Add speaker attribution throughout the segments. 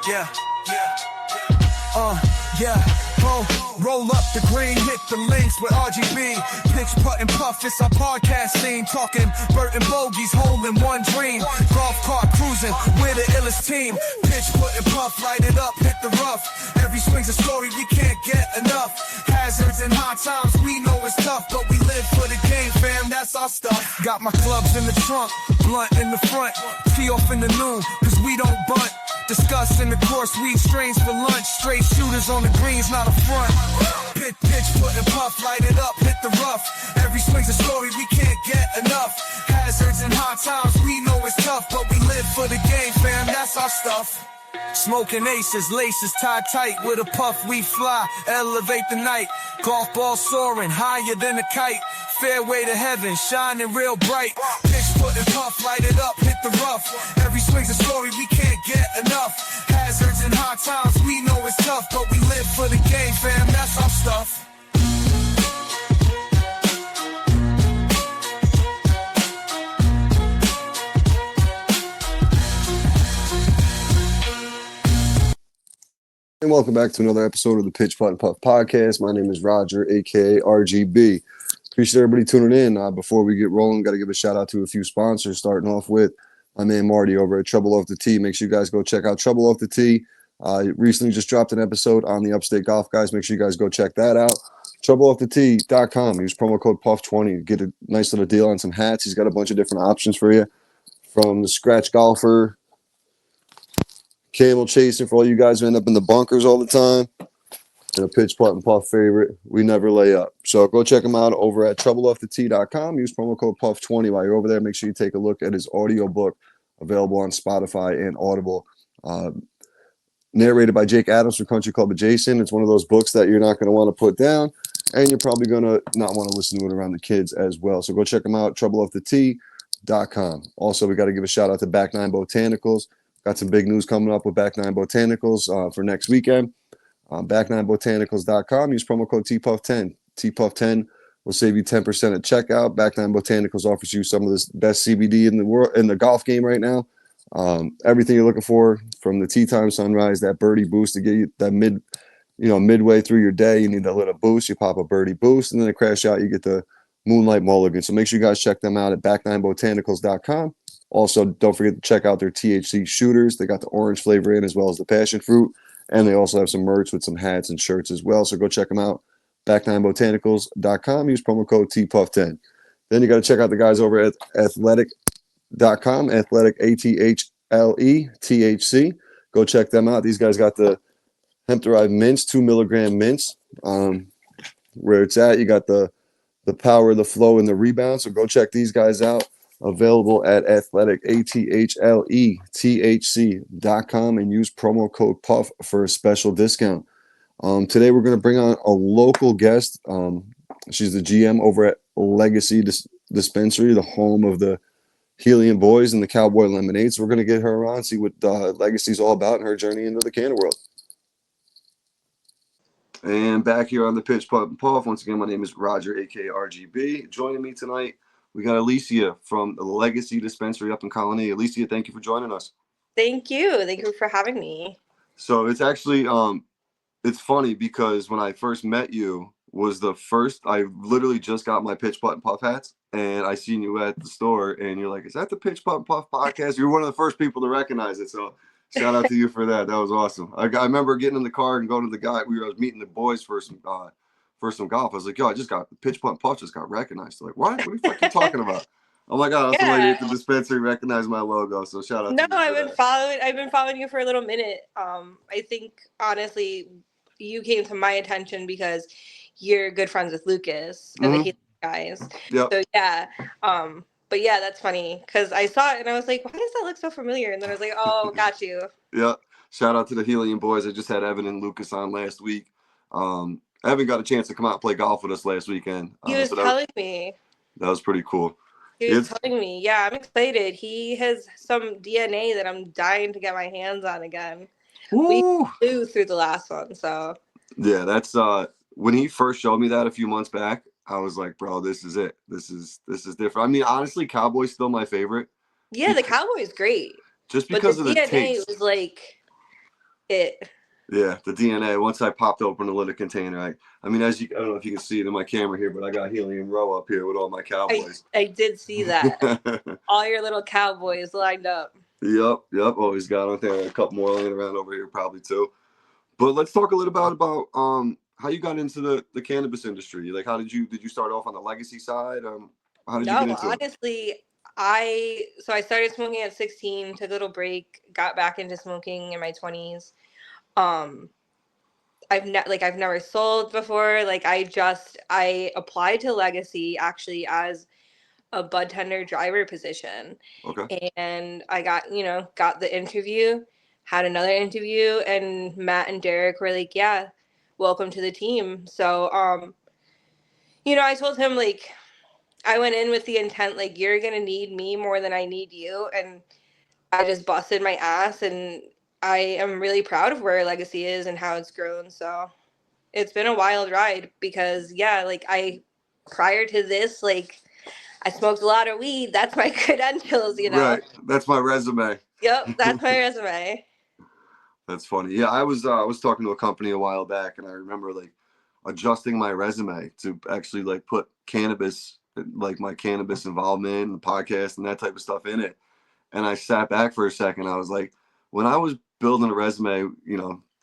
Speaker 1: Yeah, yeah, boom. Roll up the green, hit the links with RGB. Pitch, putt, and puff, it's our podcast scene. Talking Burt and Bogies, hole in one dream. Golf cart cruising, we're the illest team. Pitch, putt, and puff, light it up, hit the rough. Every swing's a story, we can't get enough. Hazards and hard times, we know it's tough, but we live for the game, fam, that's our stuff. Got my clubs in the trunk, blunt in the front. Tee off in the noon, cause we don't bunt. Discuss in the course, weed strains for lunch. Straight shooters on the greens, not a front. Pitch, put and puff, light it up, hit the rough. Every swing's a story, we can't get enough. Hazards and hard times, we know it's tough, but we live for the game, fam, that's our stuff. Smoking aces, laces tied tight. With a puff we fly, elevate the night. Golf ball soaring, higher than a kite. Fairway to heaven, shining real bright. Pitch, put and puff, light it up, hit the rough. Every swing's a story, we can't get enough. Hazards and hard times, we know it's tough, but we live for the game, fam, that's our stuff.
Speaker 2: And welcome back to another episode of the Pitch, Putt, and Puff podcast. My name is Roger, a.k.a. RGB. Appreciate everybody tuning in. Before we get rolling, got to give a shout-out to a few sponsors, starting off with my man Marty over at Trouble Off the Tee. Make sure you guys go check out Trouble Off the Tee. Recently just dropped an episode on the Upstate Golf Guys. Make sure you guys go check that out. TroubleOffTheTee.com. Use promo code PUFF20. Get a nice little deal on some hats. He's got a bunch of different options for you, from the scratch golfer, camel chasing for all you guys who end up in the bunkers all the time, and a pitch, putt, and puff favorite, we never lay up. So go check him out over at TroubleOffTheTee.com. Use promo code PUFF20 while you're over there. Make sure you take a look at his audiobook, available on Spotify and Audible. Narrated by Jake Adams from Country Club Adjacent. It's one of those books that you're not going to want to put down, and you're probably going to not want to listen to it around the kids as well. So go check them out, TroubleOffTheTee.com. Also, we got to give a shout out to Back Nine Botanicals. Got some big news coming up with Back Nine Botanicals for next weekend. Back9botanicals.com. Use promo code TPUFF10. TPUFF10 will save you 10% at checkout. Back Nine Botanicals offers you some of the best CBD in the world, in the golf game right now. Everything you're looking for, from the tee time sunrise, that birdie boost to get you that midway through your day. You need that little boost. You pop a birdie boost, and then a crash out, you get the moonlight mulligan. So make sure you guys check them out at back9botanicals.com. Also, don't forget to check out their THC shooters. They got the orange flavor in, as well as the passion fruit. And they also have some merch with some hats and shirts as well. So go check them out. Back9botanicals.com. Use promo code TPUFF10. Then you got to check out the guys over at athletic.com. Athletic, ATHLE-THC. Go check them out. These guys got the hemp-derived mints, 2 milligram mints. Where it's at, you got the power, the flow, and the rebound. So go check these guys out. Available at athletic, ATHLE-THC.com, and use promo code PUFF for a special discount. Today we're going to bring on a local guest. She's the GM over at Legacy Dispensary, the home of the Helium Boys and the Cowboy Lemonade. So we're going to get her on, see what Legacy's all about and her journey into the canner world. And back here on the Pitch, Putt, and Puff, once again, my name is Roger, a.k.a. RGB. Joining me tonight, we got Alysia from the Legacy Dispensary up in Colony. Alysia, thank you for joining us.
Speaker 3: Thank you. Thank you for having me.
Speaker 2: So it's actually, it's funny because when I first met you was the first, I literally just got my Pitch, Putt, and Puff hats, and I seen you at the store, and you're like, is that the Pitch, Putt, and Puff podcast? You're one of the first people to recognize it, so shout out to you for that. That was awesome. I remember getting in the car and going to the guy. I was meeting the boys for some golf. I was like, yo, I just got Pitch, Putt, and Puff just got recognized. They're like, what? What the fuck are you talking about? Oh my God, somebody at the dispensary recognized my logo. So shout out to you. No,
Speaker 3: I've been following you for a little minute. I think honestly, you came to my attention because you're good friends with Lucas and the Healing guys. Yep. So yeah. But yeah, that's funny because I saw it and I was like, why does that look so familiar? And then I was like, oh, got you.
Speaker 2: Yeah. Shout out to the Helium Boys. I just had Evan and Lucas on last week. Evan got a chance to come out and play golf with us last weekend.
Speaker 3: He was telling me.
Speaker 2: That was pretty cool.
Speaker 3: He was telling me. Yeah, I'm excited. He has some DNA that I'm dying to get my hands on again. Woo! We flew through the last one, so.
Speaker 2: Yeah, that's when he first showed me that a few months back. I was like, bro, this is it. This is different. I mean, honestly, Cowboy's still my favorite.
Speaker 3: Yeah, the Cowboy's great.
Speaker 2: Just
Speaker 3: But
Speaker 2: because
Speaker 3: the
Speaker 2: of the
Speaker 3: DNA
Speaker 2: taste.
Speaker 3: was like it.
Speaker 2: Yeah, the DNA. Once I popped open the little container, I mean, I don't know if you can see it in my camera here, but I got Helium Row up here with all my Cowboys.
Speaker 3: I did see that. All your little Cowboys lined up.
Speaker 2: Yep. Always got on there. A couple more laying around over here, probably too. But let's talk a little about how you got into the cannabis industry. Like, how did you start off on the legacy side? How did you get into it?
Speaker 3: Honestly, I started smoking at 16, took a little break, got back into smoking in my 20s. I've never sold before. Like I applied to Legacy actually as a bud tender driver position.
Speaker 2: Okay.
Speaker 3: And I got the interview, had another interview, and Matt and Derek were like, yeah, welcome to the team. So I told him, like, I went in with the intent, like, you're gonna need me more than I need you, and I just busted my ass, and I am really proud of where Legacy is and how it's grown. So it's been a wild ride because prior to this, like, I smoked a lot of weed. That's my credentials,
Speaker 2: Right. That's my resume.
Speaker 3: Yep, that's my resume.
Speaker 2: That's funny. Yeah, I was talking to a company a while back, and I remember like adjusting my resume to actually like put cannabis, like my cannabis involvement, the podcast, and that type of stuff in it. And I sat back for a second. I was like, when I was building a resume,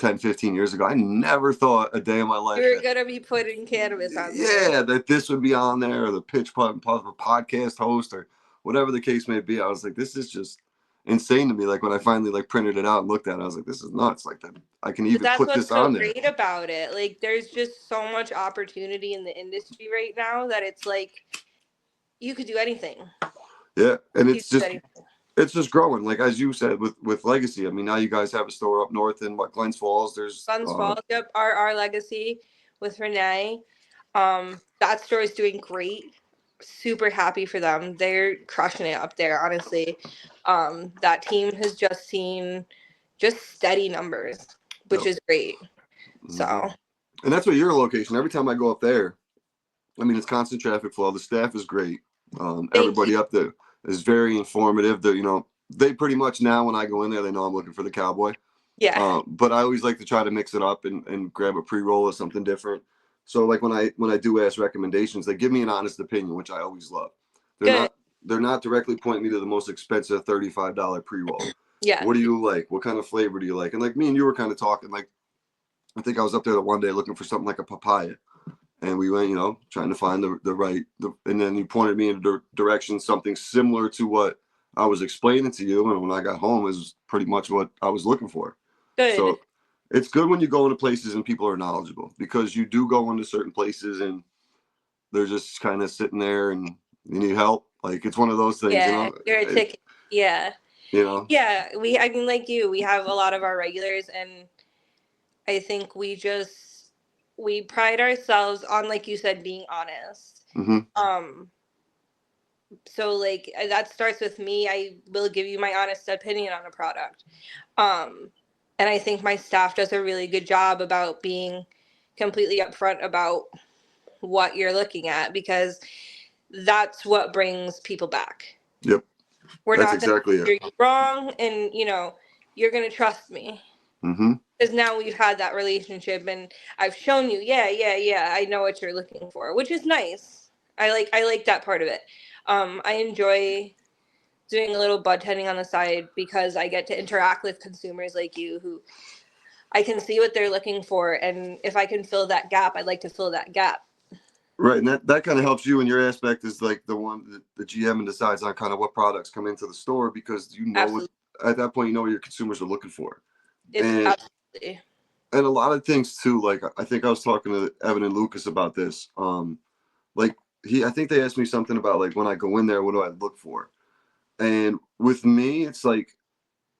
Speaker 2: 10, 15 years ago, I never thought a day in my life
Speaker 3: You're going to be putting cannabis on
Speaker 2: there.
Speaker 3: there.
Speaker 2: That this would be on there, or the Pitch Putt and Puff podcast host, or whatever the case may be. I was like, this is just insane to me. Like when I finally like printed it out and looked at it, I was like, this is nuts. Like that I can even put this on there.
Speaker 3: That's what's so great about it. Like there's just so much opportunity in the industry right now that it's like you could do anything.
Speaker 2: Yeah, and it's just growing. Like as you said with Legacy. I mean, now you guys have a store up north in Glens Falls. There's
Speaker 3: Glens Falls, yep, our Legacy with Renee. That store is doing great. Super happy for them. They're crushing it up there, honestly. That team has just seen steady numbers, which is great. So,
Speaker 2: and that's what your location. Every time I go up there, I mean, it's constant traffic flow. The staff is great. Everybody up there is very informative. They pretty much now when I go in there, they know I'm looking for the Cowboy.
Speaker 3: Yeah.
Speaker 2: But I always like to try to mix it up and grab a pre-roll or something different. So like when I do ask recommendations, they give me an honest opinion, which I always love. They're not directly pointing me to the most expensive $35 pre-roll.
Speaker 3: Yeah.
Speaker 2: What do you like? What kind of flavor do you like? And like me and you were kind of talking, like I think I was up there one day looking for something like a papaya. And we went, trying to find the right, and then you pointed me in the direction, something similar to what I was explaining to you. And when I got home, is pretty much what I was looking for.
Speaker 3: Good.
Speaker 2: So it's good when you go into places and people are knowledgeable, because you do go into certain places and they're just kind of sitting there and you need help. Like it's one of those things,
Speaker 3: You're a ticket. Yeah. Yeah. I mean, like we have a lot of our regulars, and I think we pride ourselves on, like you said, being honest.
Speaker 2: Mm-hmm.
Speaker 3: So like that starts with me. I will give you my honest opinion on a product. And I think my staff does a really good job about being completely upfront about what you're looking at, because that's what brings people back.
Speaker 2: Yep.
Speaker 3: We're not exactly going to do wrong, and you're going to trust me.
Speaker 2: Mm-hmm.
Speaker 3: Because now we've had that relationship, and I've shown you, I know what you're looking for, which is nice. I like that part of it. I enjoy doing a little bud tending on the side because I get to interact with consumers like you, who I can see what they're looking for, and if I can fill that gap, I'd like to fill that gap.
Speaker 2: Right, and that kind of helps you in your aspect is like the one that the GM decides on kind of what products come into the store, because at that point what your consumers are looking for.
Speaker 3: Absolutely.
Speaker 2: And a lot of things too, like I think I was talking to Evan and Lucas about this. I think they asked me something about like when I go in there, what do I look for? And with me, it's like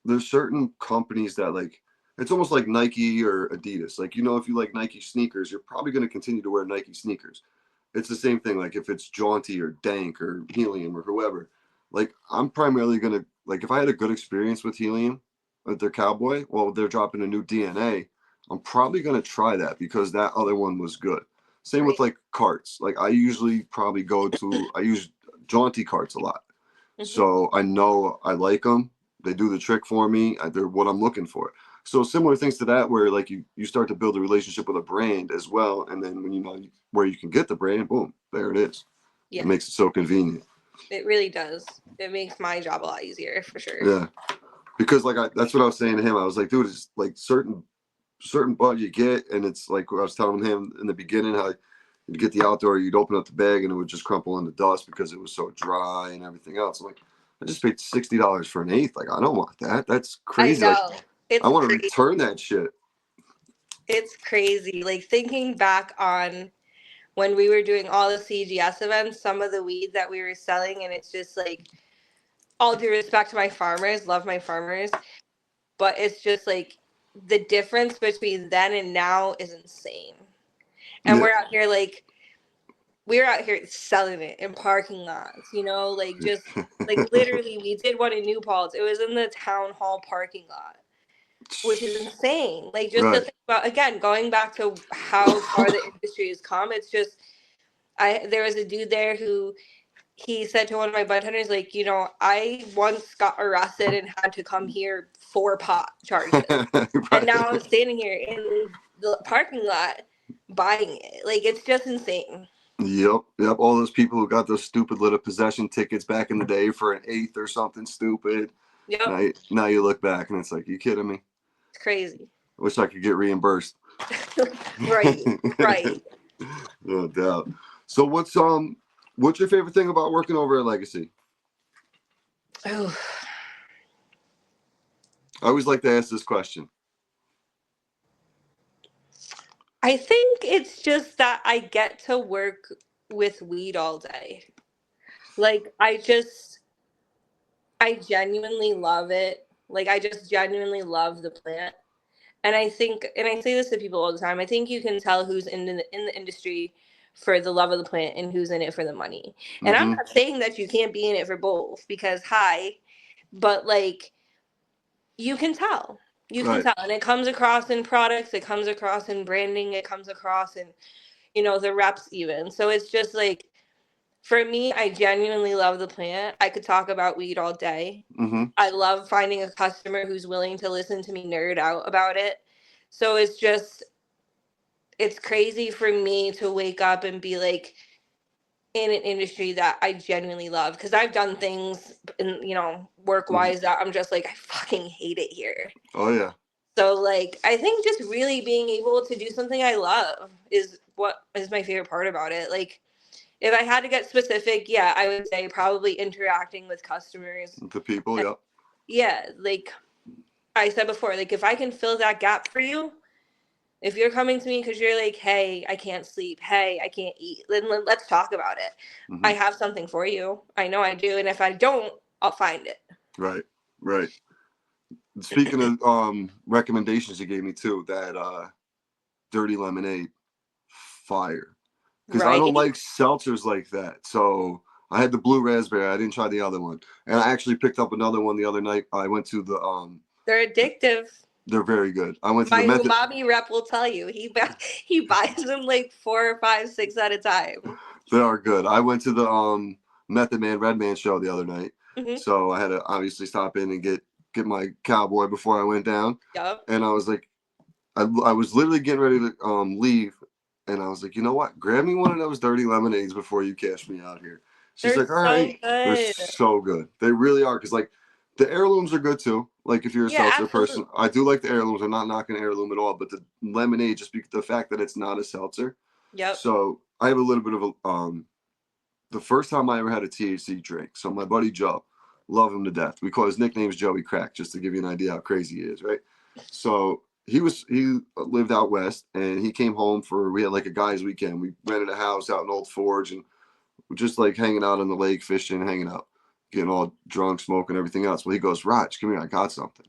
Speaker 2: there's certain companies that like it's almost like Nike or Adidas. Like if you like Nike sneakers, you're probably going to continue to wear Nike sneakers. It's the same thing. Like if it's Jaunty or Dank or Helium or whoever, like I'm primarily going to like if I had a good experience with Helium, with their Cowboy, well, they're dropping a new DNA. I'm probably going to try that because that other one was good. Same with like carts. Like I usually probably I use jaunty carts a lot. So I know I like them. They do the trick for me. They're what I'm looking for. So similar things to that, where like you start to build a relationship with a brand as well. And then when you know where you can get the brand, boom, there it is. Yeah. It makes it so convenient.
Speaker 3: It really does. It makes my job a lot easier for sure.
Speaker 2: Yeah. Because like that's what I was saying to him. I was like, dude, it's like certain bud you get, and it's like I was telling him in the beginning how you'd get the outdoor, you'd open up the bag and it would just crumple into dust because it was so dry and everything else. I'm like, I just paid $60 for an eighth. Like I don't want that. That's crazy.
Speaker 3: I know.
Speaker 2: Like, I want to return that shit.
Speaker 3: It's crazy. Like thinking back on when we were doing all the CGS events, some of the weed that we were selling, and it's just like, all due respect to my farmers, love my farmers, but it's just like the difference between then and now is insane. And we're out here we're out here selling it in parking lots, you know, like just like literally we did one in New Paltz. It was in the town hall parking lot, which is insane. Like just to think about, again, going back to how far the industry has come, it's just there was a dude there who he said to one of my bud hunters, like, you know, I once got arrested and had to come here for pot charges. And now I'm standing here in the parking lot buying it. Like, it's just insane.
Speaker 2: Yep. All those people who got those stupid little possession tickets back in the day for an eighth or something stupid. Yep. Now you look back and it's like, you kidding me?
Speaker 3: It's crazy.
Speaker 2: I wish I could get reimbursed.
Speaker 3: Right.
Speaker 2: No doubt. So what's your favorite thing about working over at Legacy?
Speaker 3: Oh.
Speaker 2: I always like to ask this question.
Speaker 3: I think it's just that I get to work with weed all day. Like, I genuinely love it. Like, I just genuinely love the plant. And I think, and I say this to people all the time, I think you can tell who's in the industry for the love of the plant and who's in it for the money. And I'm not saying that you can't be in it for both, because but like, you can tell. You can tell. And it comes across in products, it comes across in branding, it comes across in, you know, the reps even. So it's just like, for me, I genuinely love the plant. I could talk about weed all day. I love finding a customer who's willing to listen to me nerd out about it. So it's crazy for me to wake up and be like in an industry that I genuinely love. Because I've done things, you know, work-wise that I'm just like, I fucking hate it here.
Speaker 2: Oh, yeah.
Speaker 3: So, like, I think just really being able to do something I love is what is my favorite part about it. Like, if I had to get specific, yeah, I would say probably interacting with customers.
Speaker 2: The people, yep.
Speaker 3: Yeah, like I said before, like if I can fill that gap for you, if you're coming to me because you're like, hey, I can't sleep, hey, I can't eat, then let's talk about it. I have something for you. I know I do. And if I don't, I'll find it.
Speaker 2: Right. Speaking of recommendations you gave me too, that dirty lemonade, fire. Because I don't like seltzers like that. So I had the blue raspberry. I didn't try the other one. And I actually picked up another one the other night. I went to the
Speaker 3: They're addictive.
Speaker 2: They're very good. I went to
Speaker 3: my
Speaker 2: the method.
Speaker 3: My umami rep will tell you. He buys them like 4, 5, 6 at a time.
Speaker 2: They are good. I went to the Method Man Red Man show the other night. So I had to obviously stop in and get my cowboy before I went down.
Speaker 3: Yep.
Speaker 2: And I was like, I was literally getting ready to leave. And I was like, you know what? Grab me one of those dirty lemonades before you cash me out here. She's like, all right. They're so good. They really are. Because, like, the heirlooms are good, too. Like, if you're a seltzer person. I do like the heirlooms. I'm not knocking heirloom at all. But the lemonade, just because the fact that it's not a seltzer.
Speaker 3: Yep.
Speaker 2: So, I have a little bit of a... the first time I ever had a THC drink. So, my buddy Joe, love him to death. We call his nicknames Joey Crack, just to give you an idea how crazy he is, right? So... He lived out west, and he came home we had like a guy's weekend. We rented a house out in Old Forge, and we're just like hanging out on the lake, fishing, hanging out, getting all drunk, smoking, everything else. Well, he goes, Raj, come here, I got something.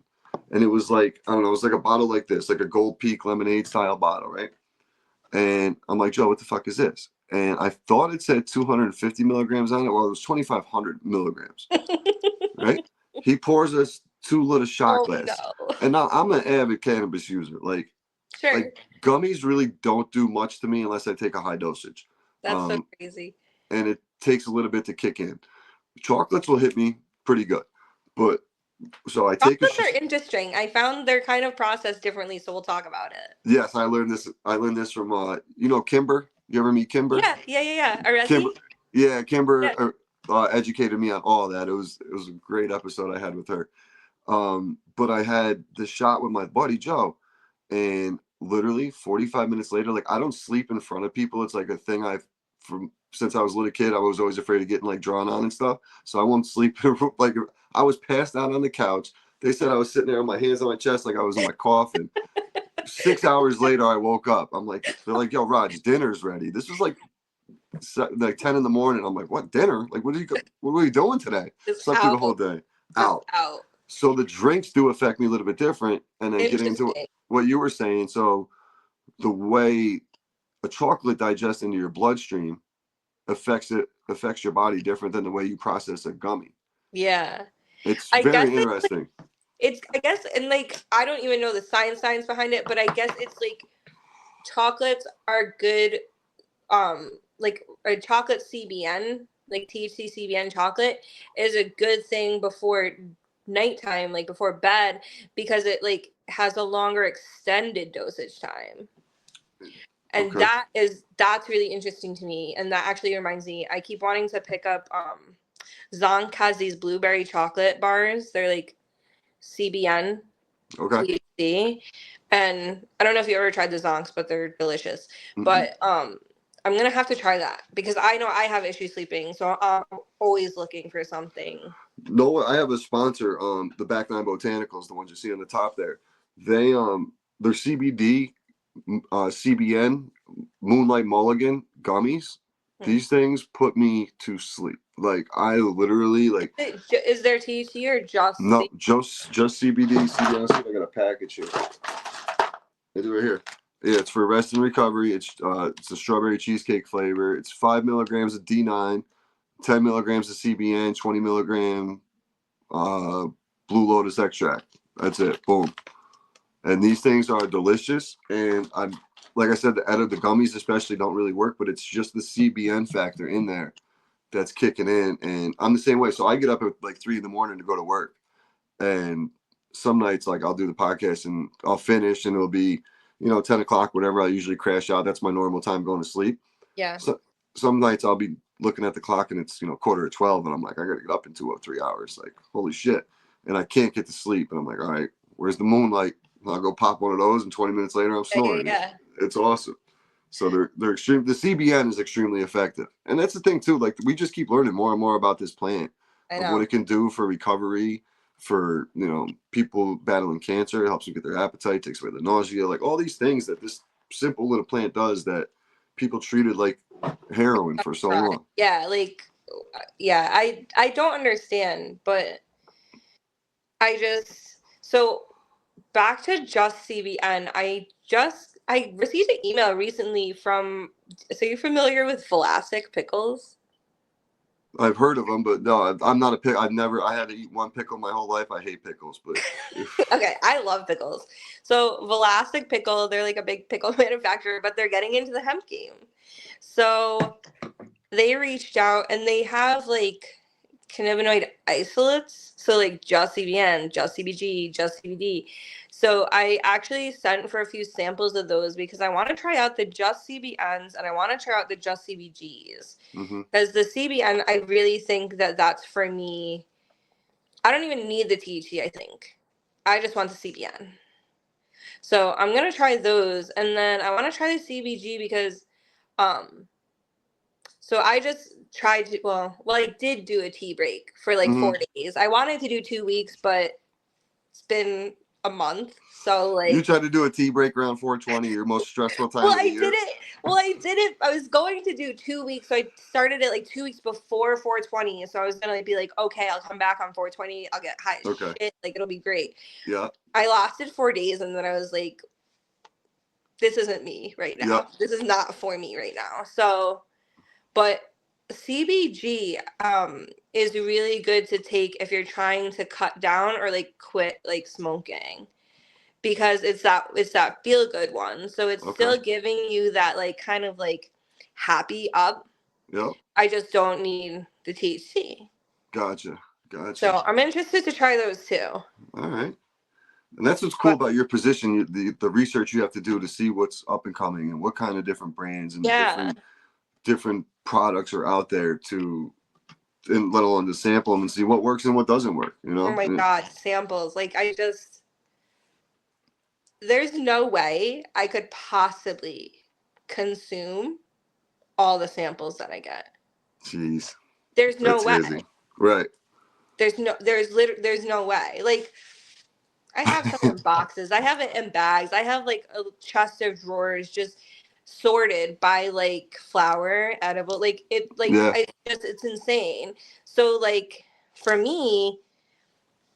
Speaker 2: And it was like, I don't know, it was like a bottle like this, like a Gold Peak lemonade style bottle, right? And I'm like, Joe, what the fuck is this? And I thought it said 250 milligrams on it. Well, it was 2,500 milligrams, right? He pours us 2 little shot glass. No. And now I'm an avid cannabis user. Like,
Speaker 3: Sure.
Speaker 2: Like gummies really don't do much to me unless I take a high dosage.
Speaker 3: That's so crazy.
Speaker 2: And it takes a little bit to kick in. Chocolates will hit me pretty good, but so I take
Speaker 3: Chocolates are interesting. I found they're kind of processed differently, so we'll talk about it.
Speaker 2: Yes, I learned this. I learned this from Kimber. You ever meet Kimber?
Speaker 3: Yeah.
Speaker 2: Kimber, Kimber educated me on all that. It was a great episode I had with her. But I had the shot with my buddy Joe, and literally 45 minutes later, like I don't sleep in front of people. It's like a thing I've from since I was a little kid. I was always afraid of getting like drawn on and stuff. So I won't sleep. Like I was passed out on the couch. They said I was sitting there with my hands on my chest like I was in my coffin. 6 hours later, I woke up. I'm like, they're like, yo, Raj, dinner's ready. This was like 10 in the morning. I'm like, what dinner? Like, what are you doing today? Slept through the whole day. Out. So the drinks do affect me a little bit different. And then getting into what you were saying. So the way a chocolate digests into your bloodstream affects your body different than the way you process a gummy.
Speaker 3: Yeah.
Speaker 2: It's very interesting.
Speaker 3: I guess, and like, I don't even know the science behind it, but I guess it's like chocolates are good, like a chocolate CBN, like THC CBN chocolate is a good thing before nighttime, like before bed, because it like has a longer extended dosage time. And that's really interesting to me. And that actually reminds me, I keep wanting to pick up, Zonk has these blueberry chocolate bars. They're like CBN, THC, and I don't know if you ever tried the Zonks, but they're delicious. Mm-hmm. But I'm gonna have to try that because I know I have issues sleeping, so I'm always looking for something.
Speaker 2: No, I have a sponsor, the Back Nine Botanicals, the ones you see on the top there. They're CBD, CBN, Moonlight Mulligan gummies. These things put me to sleep. Like I literally like.
Speaker 3: Is there THC or just?
Speaker 2: No, just CBD. CBD. Let's see if I got a package here. It's right here. Yeah, it's for rest and recovery. It's a strawberry cheesecake flavor. It's 5 milligrams of D9, 10 milligrams of CBN, 20 milligram Blue Lotus extract. That's it. Boom. And these things are delicious. And I'm like I said, the gummies especially don't really work, but it's just the CBN factor in there that's kicking in. And I'm the same way. So I get up at like 3 a.m. to go to work. And some nights, like I'll do the podcast and I'll finish and it'll be, 10 o'clock, whatever. I usually crash out. That's my normal time going to sleep.
Speaker 3: Yeah.
Speaker 2: So some nights I'll be looking at the clock and it's, 12:15 and I'm like, I got to get up in 2 or 3 hours. Like, holy shit. And I can't get to sleep. And I'm like, all right, where's the moonlight? I'll go pop one of those and 20 minutes later I'm snoring. Yeah. It's awesome. So they're extreme. The CBN is extremely effective. And that's the thing too. Like we just keep learning more and more about this plant of what it can do for recovery, for, people battling cancer. It helps them get their appetite, takes away the nausea, like all these things that this simple little plant does that people treated like heroin for so long.
Speaker 3: Yeah. Like, yeah, I don't understand, but so back to just CBN, I received an email recently so you're familiar with Vlasic pickles?
Speaker 2: I've heard of them, but no, I'm not a pickle. I had to eat one pickle my whole life. I hate pickles, but.
Speaker 3: Okay, I love pickles. So Vlasic pickle, they're like a big pickle manufacturer, but they're getting into the hemp game. So they reached out and they have like cannabinoid isolates. So like just CBN, just CBG, just CBD. So I actually sent for a few samples of those because I want to try out the just CBNs and I want to try out the just CBGs. Because the CBN, I really think that's for me. I don't even need the THC, I think. I just want the CBN. So I'm going to try those. And then I want to try the CBG because so I just tried to, I did do a tea break for like 4 days. I wanted to do 2 weeks, but it's been a month. So like
Speaker 2: you tried to do a tea break around 420, your most stressful time of the year.
Speaker 3: I did it. I was going to do 2 weeks. So I started it like 2 weeks before 420. So I was going to be like, okay, I'll come back on 420. I'll get high as shit. Like it'll be great.
Speaker 2: Yeah.
Speaker 3: I lasted 4 days and then I was like, this isn't me right now. Yep. This is not for me right now. So, but CBG is really good to take if you're trying to cut down or like quit like smoking, because it's that feel good one. So it's still giving you that like kind of like happy up.
Speaker 2: Yep.
Speaker 3: I just don't need the THC.
Speaker 2: Gotcha.
Speaker 3: So I'm interested to try those too.
Speaker 2: All right. And that's what's cool about your position, the research you have to do to see what's up and coming and what kind of different brands and different products are out there and let alone to sample them and see what works and what doesn't work, you know?
Speaker 3: Oh my God, samples. Like there's no way I could possibly consume all the samples that I get.
Speaker 2: Jeez.
Speaker 3: There's no way.
Speaker 2: Crazy. Right.
Speaker 3: There's no way. Like, I have some in boxes. I have it in bags. I have like a chest of drawers just sorted by like flower, edible. Like it's insane. So like for me,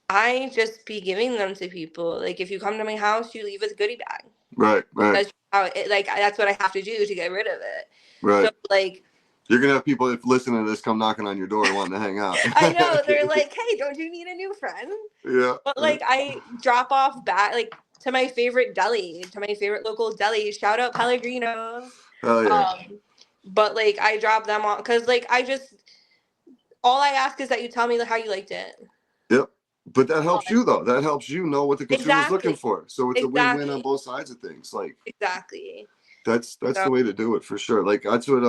Speaker 3: I just be giving them to people. Like if you come to my house, you leave with a goodie bag.
Speaker 2: Right.
Speaker 3: That's how that's what I have to do to get rid of it.
Speaker 2: Right.
Speaker 3: So like
Speaker 2: you're gonna have people if listening to this come knocking on your door and wanting to hang out.
Speaker 3: I know, they're like, hey, don't you need a new friend?
Speaker 2: Yeah.
Speaker 3: But like I drop off back like to my favorite deli, to my favorite local deli. Shout out Pellegrino's.
Speaker 2: Hell yeah.
Speaker 3: But like I drop them off because like all I ask is that you tell me how you liked it.
Speaker 2: Yep. But that helps you though. That helps you know what the consumer's looking for. So it's a win-win on both sides of things. Like
Speaker 3: exactly.
Speaker 2: That's the way to do it for sure. Like that's what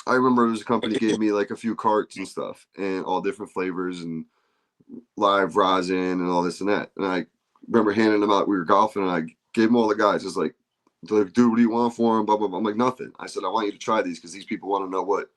Speaker 2: I remember there was a company gave me like a few carts and stuff and all different flavors and live rosin and all this and that. And I remember handing them out. We were golfing and I gave them all the guys. Just like, dude, what do you want for them? Blah, blah, blah. I'm like, nothing. I said, I want you to try these because these people want to know what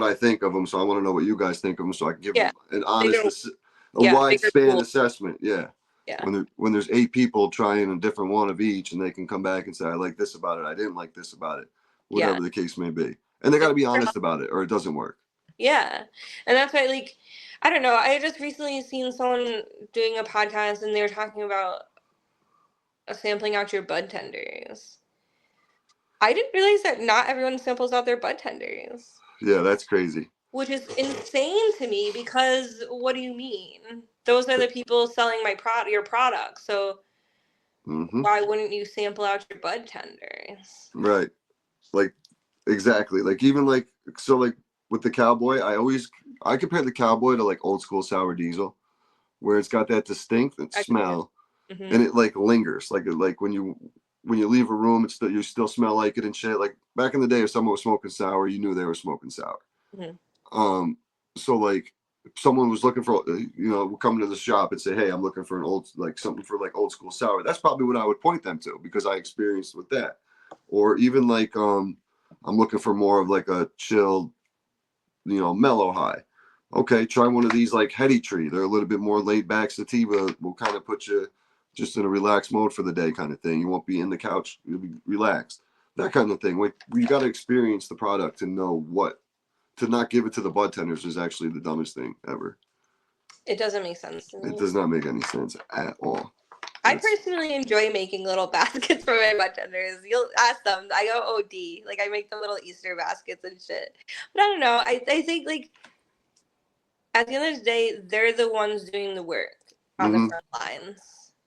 Speaker 2: I think of them. So I want to know what you guys think of them. So I can give them an honest, wide span assessment. Yeah. Yeah. When there's 8 people trying a different one of each and they can come back and say, I like this about it. I didn't like this about it. Whatever the case may be. And they got to be honest about it or it doesn't work. Yeah.
Speaker 3: And that's why, like, I don't know. I just recently seen someone doing a podcast and they were talking about sampling out your bud tenders. I didn't realize that not everyone samples out their bud tenders.
Speaker 2: Yeah, that's crazy.
Speaker 3: Which is insane to me because what do you mean? Those are the people selling your product. So why wouldn't you sample out your bud tenders?
Speaker 2: Right. Like, exactly. Like, even like, so like with the Cowboy, I compare the Cowboy to like old school sour diesel, where it's got that distinct smell and it like lingers. Like when you leave a room, you still smell like it and shit. Like back in the day, if someone was smoking sour, you knew they were smoking sour. So like if someone was looking for, come to the shop and say, hey, I'm looking for something for like old school sour. That's probably what I would point them to because I experienced with that. Or even like, I'm looking for more of like a chilled, mellow high. Okay, try one of these like Heady Tree. They're a little bit more laid back. Sativa will kind of put you just in a relaxed mode for the day kind of thing. You won't be in the couch. You'll be relaxed. That kind of thing. Like, you got to experience the product to know to not give it to the bud tenders is actually the dumbest thing ever.
Speaker 3: It doesn't make sense to me.
Speaker 2: It does not make any sense at all.
Speaker 3: I personally enjoy making little baskets for my bud tenders. You'll ask them. I go OD. Like, I make them little Easter baskets and shit. But I don't know. I think, like, at the end of the day, they're the ones doing the work on the front lines.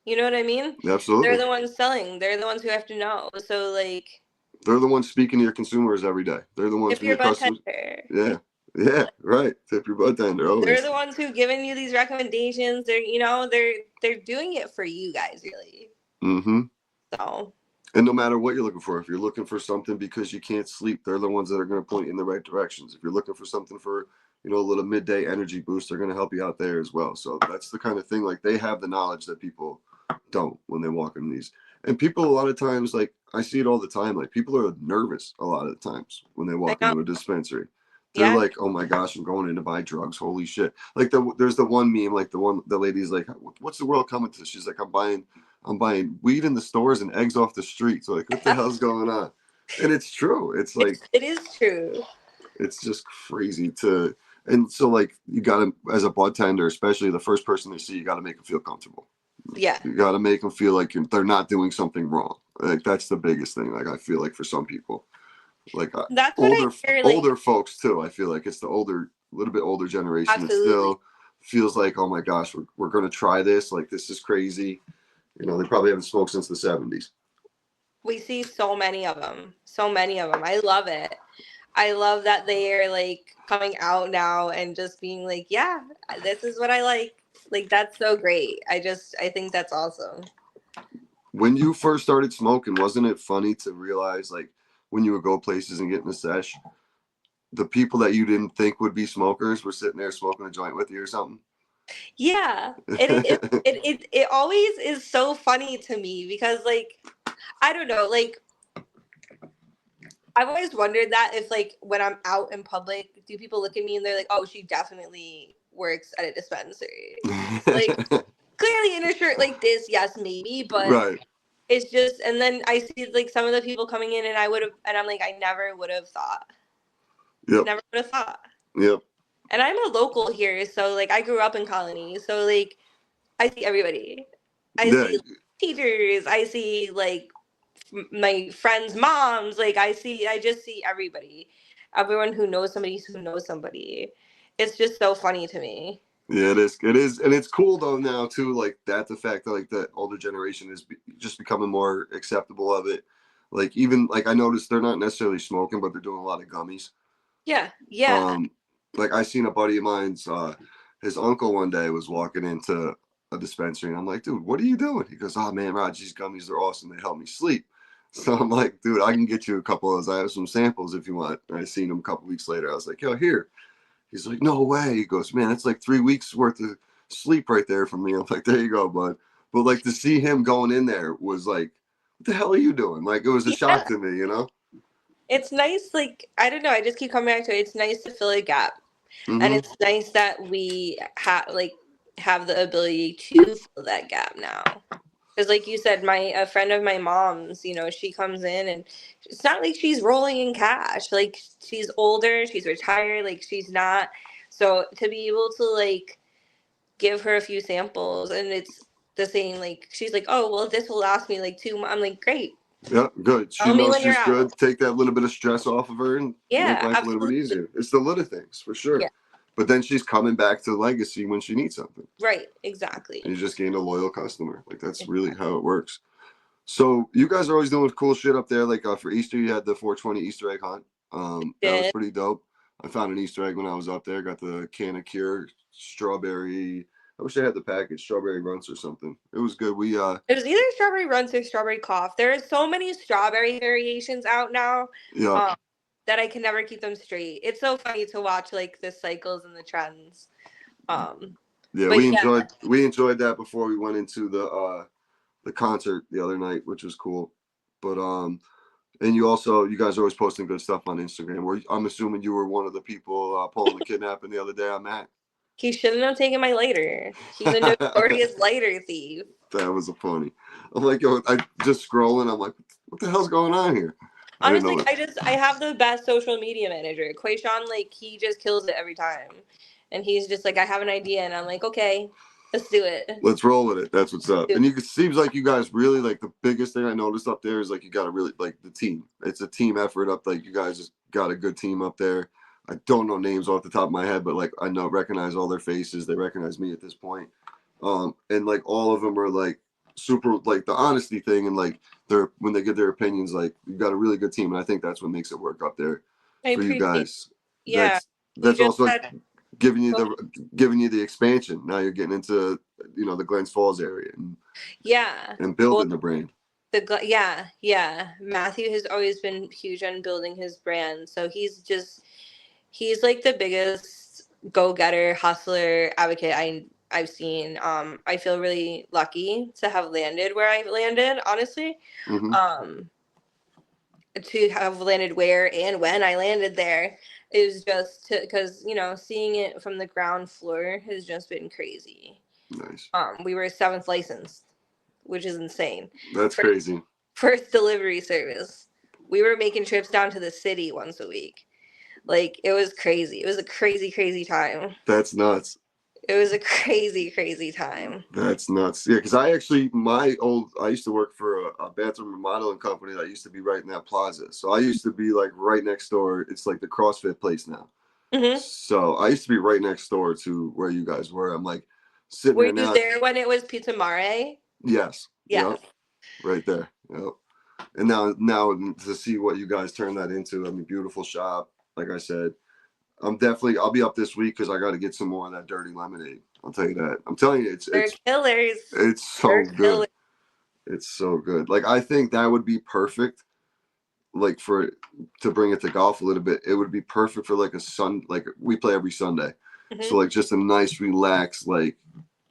Speaker 3: You know what I mean?
Speaker 2: Absolutely.
Speaker 3: They're the ones selling. They're the ones who have to know. So, like...
Speaker 2: They're the ones speaking to your consumers every day. They're the ones
Speaker 3: tip your bud tender.
Speaker 2: Yeah, right. Tip your bud tender. Always.
Speaker 3: They're the ones who giving you these recommendations. They're they're doing it for you guys, really. So. And
Speaker 2: no matter what you're looking for, if you're looking for something because you can't sleep, they're the ones that are going to point you in the right directions. If you're looking for something for a little midday energy boost, they're going to help you out there as well. So that's the kind of thing. Like, they have the knowledge that people don't when they walk in these. And people, a lot of times, like, I see it all the time. Like, people are nervous a lot of the times when they walk into a dispensary. They're like, oh my gosh, I'm going in to buy drugs. Holy shit. Like, there's the one meme, like the lady's like, what's the world coming to? She's like, I'm buying weed in the stores and eggs off the street. So like, what the hell's going on? And it's true. It's like,
Speaker 3: it is true.
Speaker 2: It's just crazy and so like, you got to, as a bud tender, especially the first person they see, you got to make them feel comfortable.
Speaker 3: Yeah.
Speaker 2: You got to make them feel like they're not doing something wrong. Like, that's the biggest thing. Like, I feel like for some people, like
Speaker 3: that's
Speaker 2: older folks too. I feel like it's the little bit older generation. Absolutely. It's still feels like, oh my gosh, we're going to try this. Like, this is crazy. You know, they probably haven't smoked since the 70s.
Speaker 3: We see so many of them. So many of them. I love it. I love that they are like coming out now and just being like, yeah, this is what I like. Like, that's so great. I think that's awesome.
Speaker 2: When you first started smoking, wasn't it funny to realize, like, when you would go places and get in a sesh, the people that you didn't think would be smokers were sitting there smoking a joint with you or something?
Speaker 3: Yeah. It always is so funny to me because, like, I don't know, like, I've always wondered that if, like, when I'm out in public, do people look at me and they're like, oh, she definitely works at a dispensary? Like, clearly in a shirt like this, yes, maybe, but
Speaker 2: right.
Speaker 3: it's just, and then I see, like, some of the people coming in and I'm like, I never would have thought.
Speaker 2: Yep.
Speaker 3: Never would have thought.
Speaker 2: Yep.
Speaker 3: And I'm a local here, so, like, I grew up in Colony, so, like, I see everybody. I see teachers. I see, like, my friends' moms. Like, I just see everybody. Everyone who knows somebody who knows somebody. It's just so funny to me.
Speaker 2: Yeah, it is. It is, and it's cool though now too. Like that, the fact that like the older generation is just becoming more acceptable of it. Like even like I noticed they're not necessarily smoking, but they're doing a lot of gummies.
Speaker 3: Yeah, yeah.
Speaker 2: Like I seen a buddy of mine's, his uncle one day was walking into a dispensary, and I'm like, dude, what are you doing? He goes, oh man, Raj, these gummies are awesome. They help me sleep. So I'm like, dude, I can get you a couple of those. I have some samples if you want. And I seen them a couple weeks later. I was like, yo, here. He's like, no way. He goes, man, that's like 3 weeks worth of sleep right there for me. I'm like, there you go, bud. But like to see him going in there was like, what the hell are you doing? Like it was a shock to me, you know?
Speaker 3: It's nice, like, I don't know, I just keep coming back to it. It's nice to fill a gap. Mm-hmm. And it's nice that we have the ability to fill that gap now. Because like you said, a friend of my mom's, you know, she comes in and it's not like she's rolling in cash. Like, she's older, she's retired, like, she's not. So to be able to, like, give her a few samples and it's the same, like, she's like, oh, well, this will last me like 2 months. I'm like, great.
Speaker 2: Yeah, good. She knows she's good. Take that little bit of stress off of her and make life a little bit easier. It's the little things, for sure. Yeah. But then she's coming back to legacy when she needs something.
Speaker 3: Right, exactly.
Speaker 2: And you just gained a loyal customer. Like, that's really how it works. So you guys are always doing cool shit up there. Like for Easter, you had the 420 Easter egg hunt. That was pretty dope. I found an Easter egg when I was up there. Got the Can of Cure strawberry. I wish I had the package, strawberry runts or something. It was good. We it
Speaker 3: was either strawberry runts or strawberry cough. There are so many strawberry variations out now.
Speaker 2: Yeah.
Speaker 3: That I can never keep them straight. It's so funny to watch, like, the cycles and the trends.
Speaker 2: Yeah, we enjoyed that before we went into the concert the other night, which was cool. But and you guys are always posting good stuff on Instagram. I'm assuming you were one of the people pulling the kidnapping the other day on Matt.
Speaker 3: He shouldn't have taken my lighter. He's a notorious lighter thief.
Speaker 2: That was funny. I'm like, yo, I just scrolling. I'm like, what the hell's going on here?
Speaker 3: Honestly, I have the best social media manager. Quayshawn, like, he just kills it every time. And he's just like, I have an idea. And I'm like, okay, let's do it.
Speaker 2: Let's roll with it. That's what's up. And it seems like you guys really, like, the biggest thing I noticed up there is, like, you got to really, like, the team. It's a team effort up. Like, you guys just got a good team up there. I don't know names off the top of my head, but, like, I recognize all their faces. They recognize me at this point. And, like, all of them are, like, super, like, the honesty thing, and, like, when they give their opinions, like, you got a really good team, and I think that's what makes it work up there for you guys.
Speaker 3: Yeah,
Speaker 2: that's also giving you the expansion. Now you're getting into, you know, the Glens Falls area and building the brand.
Speaker 3: Matthew has always been huge on building his brand, so he's like the biggest go-getter, hustler, advocate I've seen. I feel really lucky to have landed where I've landed, honestly. Mm-hmm. To have landed where and when I landed there is just because, you know, seeing it from the ground floor has just been crazy.
Speaker 2: Nice.
Speaker 3: We were 7th licensed, which is insane.
Speaker 2: That's crazy.
Speaker 3: First delivery service. We were making trips down to the city once a week. Like, it was crazy. It was a crazy, crazy time.
Speaker 2: That's nuts.
Speaker 3: It was a crazy, crazy time.
Speaker 2: That's nuts. Yeah, because I used to work for a bathroom remodeling company that used to be right in that plaza. So I used to be like right next door. It's like the CrossFit place now. So I used to be right next door to where you guys were. I'm like sitting
Speaker 3: Were
Speaker 2: there
Speaker 3: you
Speaker 2: now.
Speaker 3: there when it was Pizza Mare?
Speaker 2: Yes.
Speaker 3: Yeah.
Speaker 2: Yep. Right there. Yep. And now to see what you guys turn that into, I mean, beautiful shop. Like I said, I'll be up this week because I got to get some more of that dirty lemonade. I'll tell you that. I'm telling you,
Speaker 3: They're killers.
Speaker 2: It's so
Speaker 3: They're
Speaker 2: good.
Speaker 3: killers.
Speaker 2: It's so good. Like I think that would be perfect. Like to bring it to golf a little bit, it would be perfect for like like we play every Sunday. So like just a nice relaxed, like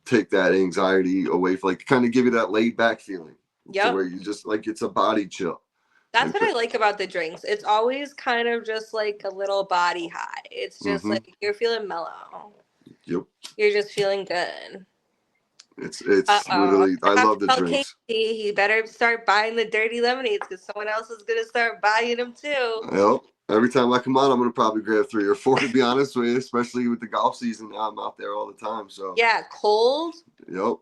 Speaker 2: take that anxiety away, like kind of give you that laid back feeling. To where you just like it's a body chill.
Speaker 3: That's what I like about the drinks. It's always kind of just like a little body high. It's just like you're feeling mellow.
Speaker 2: Yep.
Speaker 3: You're just feeling good.
Speaker 2: It's literally I love the drinks.
Speaker 3: Casey, he better start buying the dirty lemonades because someone else is gonna start buying them too.
Speaker 2: Yep. Every time I come on, I'm gonna probably grab 3 or 4 to be honest with you, especially with the golf season. Now I'm out there all the time. So
Speaker 3: yeah, cold.
Speaker 2: Yep.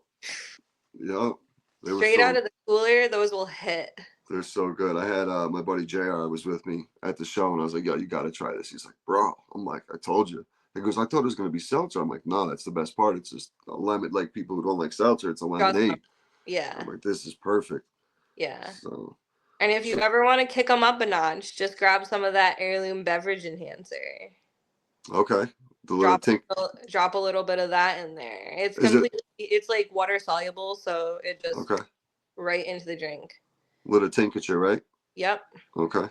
Speaker 2: Yep.
Speaker 3: Straight out of the cooler, those will hit.
Speaker 2: They're so good. I had my buddy JR was with me at the show, and I was like, yo, you got to try this. He's like, bro. I'm like, I told you. He goes, I thought it was going to be seltzer. I'm like, no, that's the best part. It's just a lemon. Like people who don't like seltzer, it's a lemonade.
Speaker 3: Yeah.
Speaker 2: I'm like, this is perfect.
Speaker 3: Yeah.
Speaker 2: So.
Speaker 3: And if you ever want to kick them up a notch, just grab some of that heirloom beverage enhancer.
Speaker 2: Okay. The little
Speaker 3: drop a little bit of that in there. It's completely, it's like water soluble, so it just right into the drink.
Speaker 2: Little tincture, right?
Speaker 3: Yep.
Speaker 2: Okay.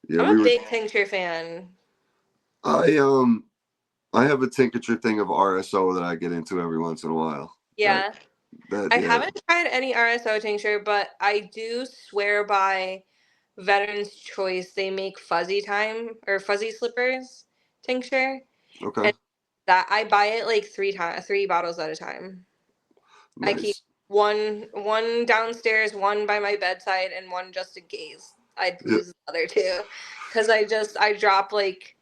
Speaker 2: Yeah,
Speaker 3: I'm a big tincture fan.
Speaker 2: I have a tincture thing of RSO that I get into every once in a while.
Speaker 3: Yeah. I haven't tried any RSO tincture, but I do swear by Veteran's Choice. They make fuzzy slippers tincture.
Speaker 2: Okay.
Speaker 3: And that I buy it like 3 bottles at a time. Nice. I keep one downstairs, one by my bedside, and one just in case I'd lose the other 2, because I drop like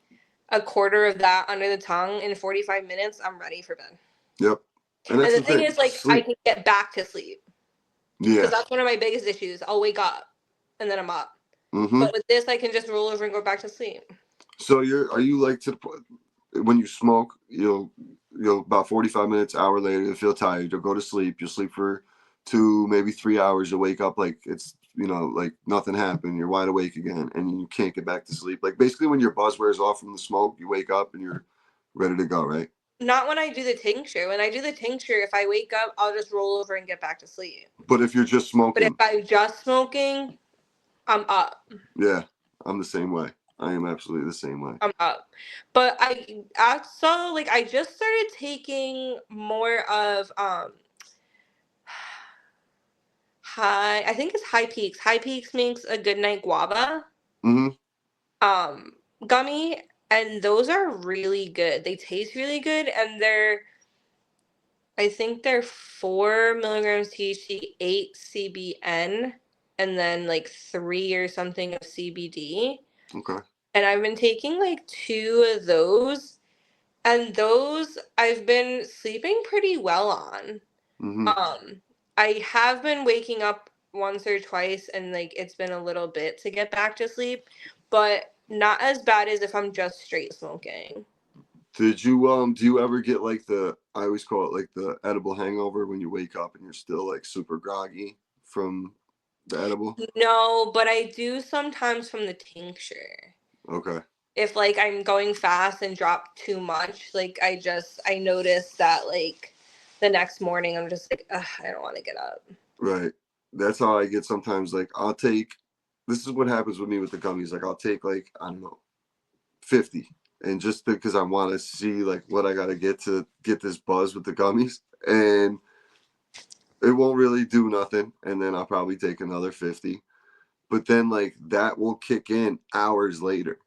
Speaker 3: a quarter of that under the tongue in 45 minutes. I'm ready for bed.
Speaker 2: Yep.
Speaker 3: And the thing is, like, I can get back to sleep.
Speaker 2: Yeah.
Speaker 3: Because that's one of my biggest issues. I'll wake up and then I'm up. But with this, I can just roll over and go back to sleep.
Speaker 2: So are you like when you smoke, you'll about 45 minutes, hour later, you'll feel tired. You'll go to sleep. You'll sleep for 2, maybe 3 hours. You'll wake up like it's, like nothing happened. You're wide awake again, and you can't get back to sleep. Like basically when your buzz wears off from the smoke, you wake up and you're ready to go, right?
Speaker 3: Not when I do the tincture. When I do the tincture, if I wake up, I'll just roll over and get back to sleep.
Speaker 2: But if you're just smoking.
Speaker 3: But if I'm just smoking, I'm up.
Speaker 2: Yeah, I'm the same way. I am absolutely the same way.
Speaker 3: I'm up. But I also, like, I just started taking more of I think it's High Peaks. High Peaks makes a Good Night Guava gummy, and those are really good. They taste really good, and I think they're 4 milligrams THC, 8 CBN, and then like 3 or something of CBD.
Speaker 2: Okay.
Speaker 3: And I've been taking like 2 of those, and those I've been sleeping pretty well on. I have been waking up once or twice, and like it's been a little bit to get back to sleep, but not as bad as if I'm just straight smoking.
Speaker 2: Did you do you ever get like I always call it like the edible hangover when you wake up and you're still like super groggy from the edible?
Speaker 3: No, but I do sometimes from the tincture.
Speaker 2: Okay.
Speaker 3: If like I'm going fast and drop too much, like I notice that like the next morning I'm just like, I don't want to get up.
Speaker 2: Right. That's how I get sometimes. Like this is what happens with me with the gummies. Like I'll take like, I don't know, 50. And just because I want to see like what I got to get this buzz with the gummies, and it won't really do nothing. And then I'll probably take another 50, but then like that will kick in hours later.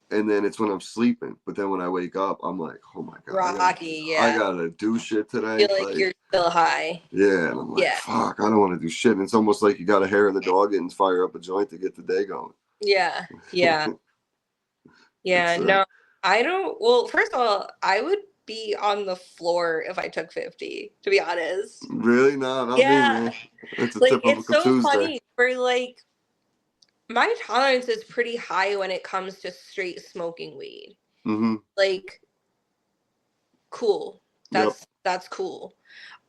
Speaker 2: And then it's when I'm sleeping. But then when I wake up, I'm like, oh my God. I gotta do shit today.
Speaker 3: I feel like you're still high.
Speaker 2: Yeah. And I'm like, fuck, I don't want to do shit. And it's almost like you got a hair of the dog and fire up a joint to get the day going.
Speaker 3: Yeah. Yeah. Yeah. No, I don't. Well, first of all, I would be on the floor if I took 50, to be honest.
Speaker 2: Really? No, not me, man. It's a like, typical
Speaker 3: it's so
Speaker 2: Tuesday.
Speaker 3: Funny for like, my tolerance is pretty high when it comes to straight smoking weed. like, cool.
Speaker 2: Yep.
Speaker 3: That's cool.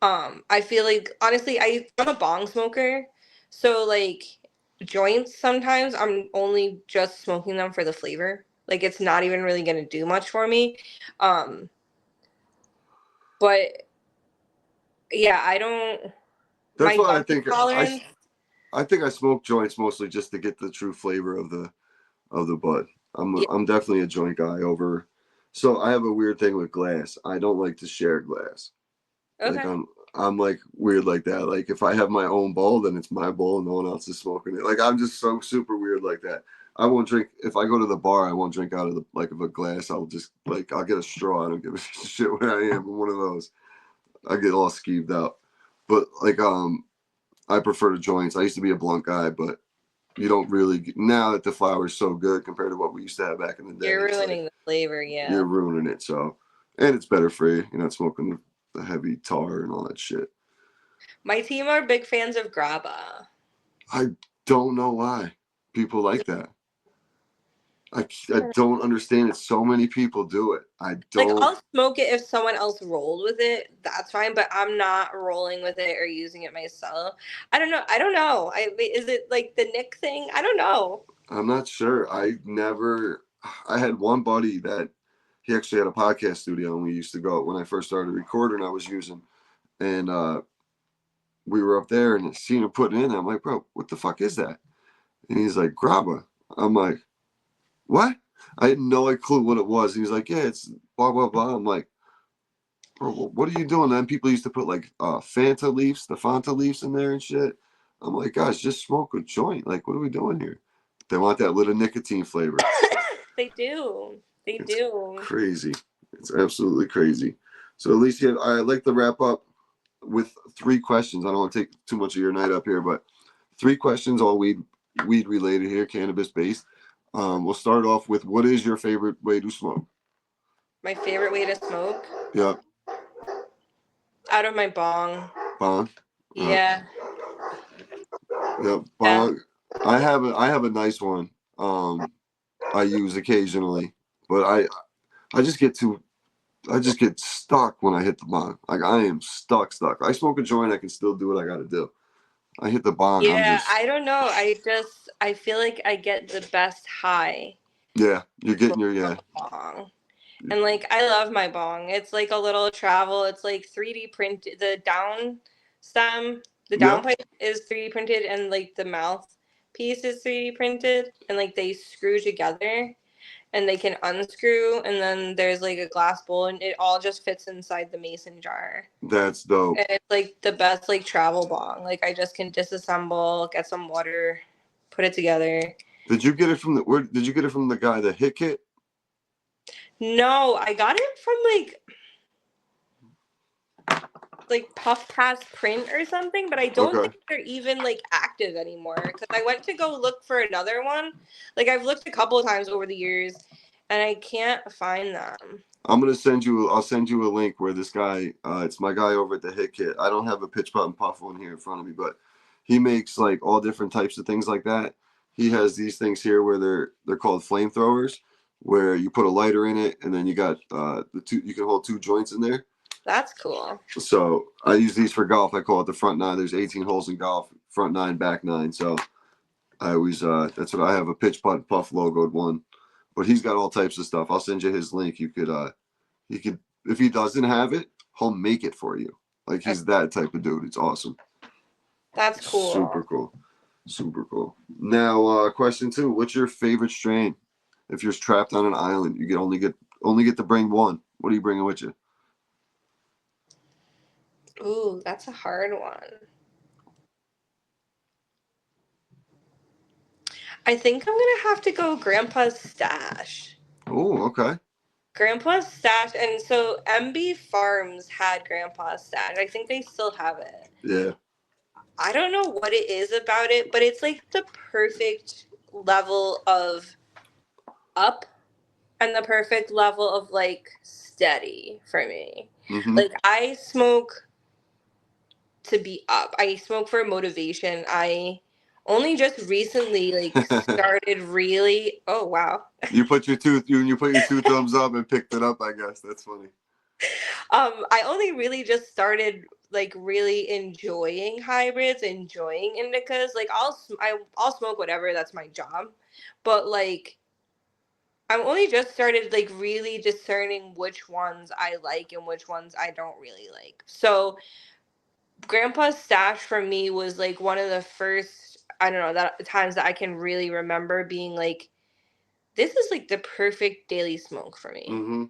Speaker 3: I feel like, honestly, I'm a bong smoker, so like joints sometimes I'm only just smoking them for the flavor. Like it's not even really gonna do much for me. But yeah, I don't.
Speaker 2: That's
Speaker 3: My
Speaker 2: why I
Speaker 3: nicotine
Speaker 2: think
Speaker 3: tolerance.
Speaker 2: I think I smoke joints mostly just to get the true flavor of the bud.
Speaker 3: Yeah.
Speaker 2: I'm definitely a joint guy over. So I have a weird thing with glass. I don't like to share glass. Like
Speaker 3: Okay.
Speaker 2: I'm like weird like that. Like if I have my own bowl, then it's my bowl and no one else is smoking it. Like I'm just so super weird like that. I won't drink if I go to the bar. I won't drink out of the like of a glass. I'll just like I'll get a straw. I don't give a shit where I am. I'm one of those. I get all skeeved out. But like I prefer the joints. I used to be a blunt guy, but you don't really now that the flower is so good compared to what we used to have back in the day.
Speaker 3: You're
Speaker 2: It's
Speaker 3: ruining
Speaker 2: like
Speaker 3: the flavor, yeah.
Speaker 2: you're ruining it. So and it's better for you. You're not smoking the heavy tar and all that shit.
Speaker 3: My team are big fans of grabba.
Speaker 2: I don't know why people like that. I don't understand it. So many people do it. I
Speaker 3: Like
Speaker 2: don't.
Speaker 3: I'll smoke it if someone else rolled with it. That's fine, but I'm not rolling with it or using it myself. I don't know. I don't know. Is it like the Nick thing? I don't know.
Speaker 2: I'm not sure. I never. I had one buddy that he actually had a podcast studio, and we used to go when I first started recording. I was using, and we were up there and seeing him putting it in. I'm like, bro, what the fuck is that? And he's like, grabba. I'm like, what? I had no clue what it was. He's like, yeah, it's blah blah blah. I'm like, bro, what are you doing? Then people used to put like Fanta leaves, the Fanta leaves in there and shit. I'm like, guys, just smoke a joint. Like, what are we doing here? They want that little nicotine flavor.
Speaker 3: They do. They
Speaker 2: It's
Speaker 3: do.
Speaker 2: crazy. It's absolutely crazy. So, Alysia, I'd like to wrap up with 3 questions. I don't want to take too much of your night up here, but 3 questions, all weed related here, cannabis based. We'll start off with what is your favorite way to smoke?
Speaker 3: My favorite way to smoke?
Speaker 2: Yeah.
Speaker 3: Out of my bong.
Speaker 2: Bong.
Speaker 3: Yeah.
Speaker 2: Yep. Bong. Yeah. I have a nice one. I use occasionally, but I just get stuck when I hit the bong. Like I am stuck. I smoke a joint, I can still do what I got to do. I hit the bong.
Speaker 3: Yeah, I don't know. I feel like I get the best high.
Speaker 2: Yeah, you're getting your
Speaker 3: bong. And like I love my bong. It's like a little travel. It's like 3D printed. The down stem, the down pipe is 3D printed, and like the mouth piece is 3D printed, and like they screw together, and they can unscrew, and then there's like a glass bowl, and it all just fits inside the mason jar.
Speaker 2: That's dope.
Speaker 3: And it's like the best like travel bong. Like I just can disassemble, get some water, put it together.
Speaker 2: Did you get it from did you get it from the guy that hit kit?
Speaker 3: No, I got it from like Puff Pass Print or something, but I don't think they're even like active anymore because I went to go look for another one. Like I've looked a couple of times over the years and I can't find them.
Speaker 2: I'll send you a link where this guy, it's my guy over at the Hit Kit. I don't have a pitch button puff one here in front of me, but he makes like all different types of things like that. He has these things here where they're called flamethrowers, where you put a lighter in it and then you got you can hold 2 joints in there.
Speaker 3: That's cool.
Speaker 2: So I use these for golf. I call it the front 9. There's 18 holes in golf, front 9, back 9. So I always that's what I have, a pitch putt puff logoed one. But he's got all types of stuff. I'll send you his link. You could if he doesn't have it, he'll make it for you. Like he's that type of dude. It's awesome.
Speaker 3: That's cool.
Speaker 2: Super cool. Super cool. Now, question 2. What's your favorite strain? If you're trapped on an island, you can only get to bring one. What are you bringing with you?
Speaker 3: Ooh, that's a hard one. I think I'm gonna have to go Grandpa's Stash.
Speaker 2: Oh, okay.
Speaker 3: Grandpa's Stash, and so MB Farms had Grandpa's Stash. I think they still have it.
Speaker 2: Yeah.
Speaker 3: I don't know what it is about it, but it's like the perfect level of up and the perfect level of like steady for me.
Speaker 2: Mm-hmm.
Speaker 3: Like I smoke to be up. I smoke for motivation. I only just recently like started really. Oh wow.
Speaker 2: You put your two thumbs up and picked it up. I guess that's funny.
Speaker 3: I only really just started like really enjoying hybrids, enjoying indicas. Like I'll smoke whatever. That's my job. But like I've only just started like really discerning which ones I like and which ones I don't really like. So Grandpa's stash for me was like one of the first, I don't know, that times that I can really remember being like, this is like the perfect daily smoke for me.
Speaker 2: Mm-hmm.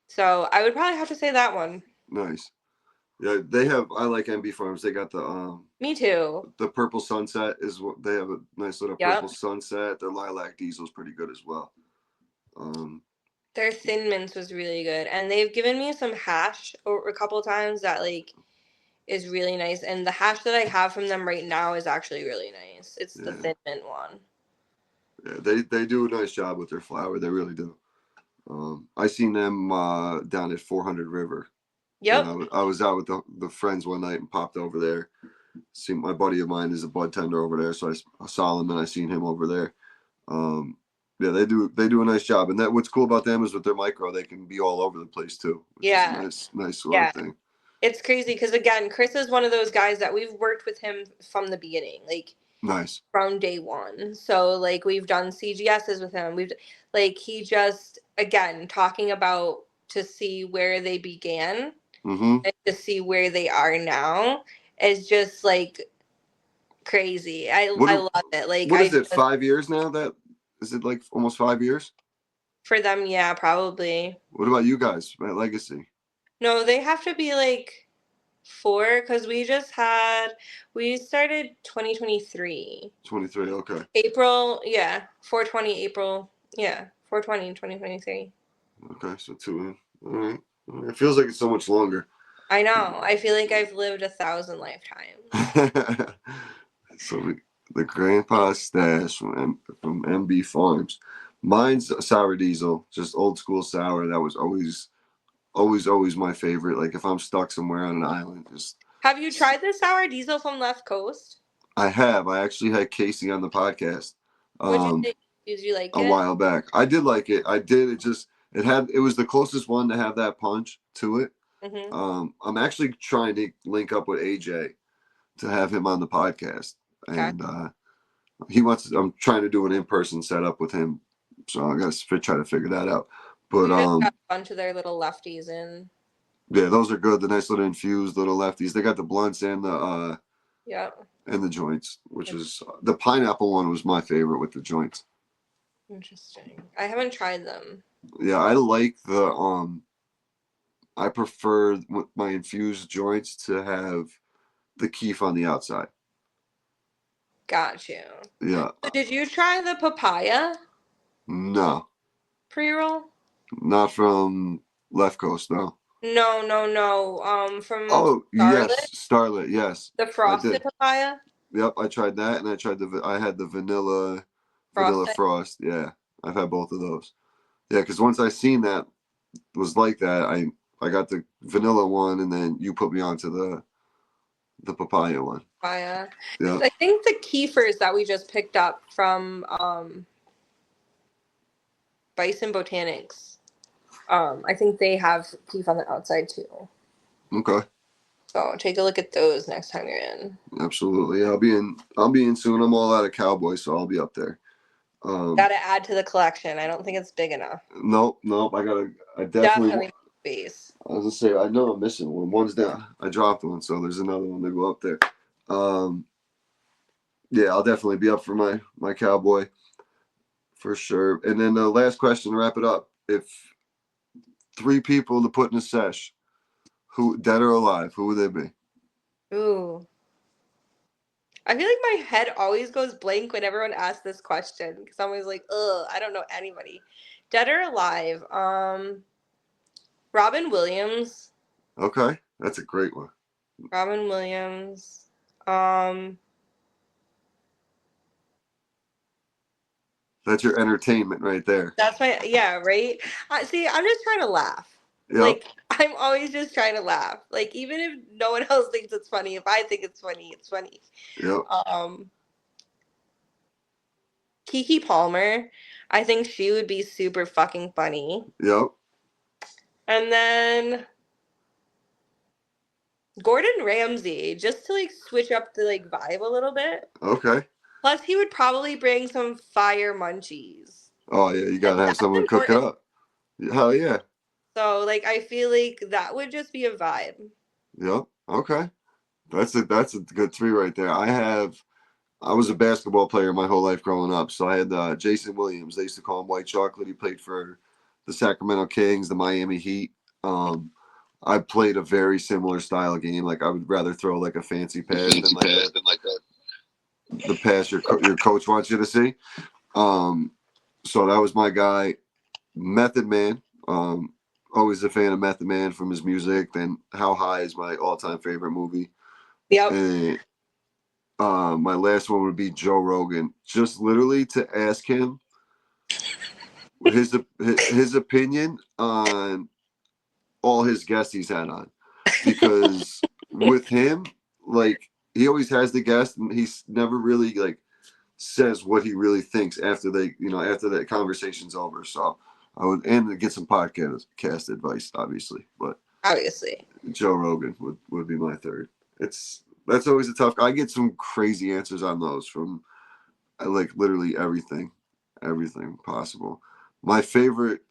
Speaker 3: So I would probably have to say that one.
Speaker 2: Nice. Yeah, they have. I like MB Farms. They got the
Speaker 3: Me too.
Speaker 2: The purple sunset is what they have, a nice little
Speaker 3: Yep.
Speaker 2: purple sunset. Their lilac diesel's pretty good as well.
Speaker 3: Their thin mints was really good, and they've given me some hash a couple times that like is really nice. And the hash that I have from them right now is actually really nice. It's the thin mint one.
Speaker 2: Yeah, they do a nice job with their flower. They really do. I seen them down at 400 River.
Speaker 3: Yep.
Speaker 2: I was out with the friends one night and popped over there. See, my buddy of mine is a bud tender over there, so I saw him and I seen him over there. Yeah, they do a nice job, and that what's cool about them is with their micro, they can be all over the place too. Which is a nice sort of thing.
Speaker 3: It's crazy because again, Chris is one of those guys that we've worked with him from the beginning, like
Speaker 2: nice
Speaker 3: from day one. So like we've done CGSs with him. We've like he just again talking about to see where they began and to see where they are now is just like crazy. I love it. Like
Speaker 2: what is it? 5 years now? That is it like almost 5 years
Speaker 3: for them? Yeah, probably.
Speaker 2: What about you guys at Legacy?
Speaker 3: No, they have to be like 4 because we started 2023.
Speaker 2: 23, okay.
Speaker 3: April, yeah, 420 April, yeah, 420 2023.
Speaker 2: Okay, so 2 in. All right. It feels like it's so much longer.
Speaker 3: I know. I feel like I've lived 1,000 lifetimes.
Speaker 2: So the Grandpa stash from MB Farms. Mine's a sour diesel, just old school sour. That was always my favorite. Like if I'm stuck somewhere on an island, just.
Speaker 3: Have you tried the sour diesel from Left Coast?
Speaker 2: I have. I actually had Casey on the podcast.
Speaker 3: What did you think? Did you like it?
Speaker 2: A while back. I did like it. I did. It was the closest one to have that punch to it. Mm-hmm. I'm actually trying to link up with AJ to have him on the podcast. Okay. And I'm trying to do an in-person setup with him. So I gotta try to figure that out. But
Speaker 3: got a bunch of their little lefties in.
Speaker 2: Yeah, those are good. The nice little infused little lefties. They got the blunts and the and the joints, which is the pineapple one was my favorite with the joints.
Speaker 3: Interesting. I haven't tried them.
Speaker 2: Yeah, I like I prefer my infused joints to have the keef on the outside.
Speaker 3: Got you.
Speaker 2: Yeah.
Speaker 3: So did you try the papaya?
Speaker 2: No.
Speaker 3: Pre-roll?
Speaker 2: Not from Left Coast, no.
Speaker 3: No. From
Speaker 2: Starlet?
Speaker 3: Yes,
Speaker 2: Starlet, yes.
Speaker 3: The frosted papaya?
Speaker 2: Yep, I tried that, and I had the vanilla frost. Yeah, I've had both of those. Yeah, because once I seen that was like that, I got the vanilla one, and then you put me onto the papaya one.
Speaker 3: Papaya. Yeah. I think the keefers that we just picked up from Bison Botanics, I think they have keef on the outside too. Okay. So take a look at those next time you're in.
Speaker 2: Absolutely. Yeah, I'll be in soon. I'm all out of Cowboy, so I'll be up there.
Speaker 3: Gotta add to the collection. I don't think it's big enough.
Speaker 2: Nope. I definitely
Speaker 3: space.
Speaker 2: I was gonna say I know I'm missing one. One's down. I dropped one, so there's another one to go up there. Yeah, I'll definitely be up for my Cowboy for sure. And then the last question to wrap it up: if 3 people to put in a sesh, who dead or alive, who would they be?
Speaker 3: Ooh. I feel like my head always goes blank when everyone asks this question because I'm always like, ugh, I don't know anybody. Dead or alive? Robin Williams.
Speaker 2: Okay, that's a great one.
Speaker 3: Robin Williams.
Speaker 2: That's your entertainment right there.
Speaker 3: That's right, right? See, I'm just trying to laugh. Yep. Like, I'm always just trying to laugh. Like, even if no one else thinks it's funny, if I think it's funny, it's funny.
Speaker 2: Yep.
Speaker 3: Kiki Palmer. I think she would be super fucking funny.
Speaker 2: Yep.
Speaker 3: And then Gordon Ramsay, just to like switch up the like vibe a little bit.
Speaker 2: Okay.
Speaker 3: Plus, he would probably bring some fire munchies.
Speaker 2: Oh yeah, you gotta
Speaker 3: And
Speaker 2: have
Speaker 3: that's
Speaker 2: someone cook it
Speaker 3: important.
Speaker 2: up. Hell yeah.
Speaker 3: So, like, I feel like that would just be a vibe.
Speaker 2: Yep. Okay. That's a good three right there. I was a basketball player my whole life growing up. So I had Jason Williams. They used to call him White Chocolate. He played for the Sacramento Kings, the Miami Heat. I played a very similar style game. Like I would rather throw like a fancy pass than like the pass your coach wants you to see. So that was my guy, Method Man. Always a fan of Method Man from his music. Then How High is my all-time favorite movie.
Speaker 3: Yep.
Speaker 2: And my last one would be Joe Rogan. Just literally to ask him his opinion on all his guests he's had on, because with him, like he always has the guest and he's never really like says what he really thinks after after that conversation's over. So I would and get some podcast advice, obviously, but
Speaker 3: obviously
Speaker 2: Joe Rogan would be my third. That's always a tough. I get some crazy answers on those from like literally everything possible. My favorite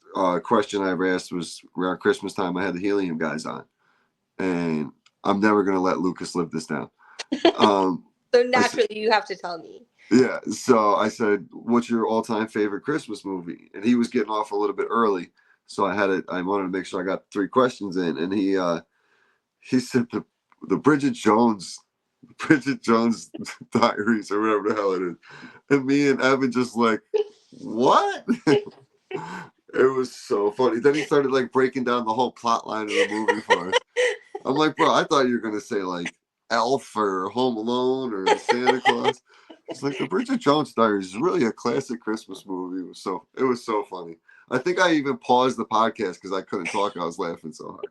Speaker 2: question I ever asked was around Christmas time. I had the Helium guys on, and I'm never gonna let Lucas live this down.
Speaker 3: So naturally, you have to tell me.
Speaker 2: Yeah. So I said, "What's your all-time favorite Christmas movie?" And he was getting off a little bit early, so I wanted to make sure I got 3 questions in, and he said the Bridget Jones Diaries or whatever the hell it is, and me and Evan just like, what? It was so funny. Then he started like breaking down the whole plot line of the movie for us. I'm like, bro, I thought you were gonna say like Elf or Home Alone or Santa Claus. It's like the Bridget Jones Diaries is really a classic Christmas movie. It was so funny. I think I even paused the podcast because I couldn't talk. I was laughing so hard.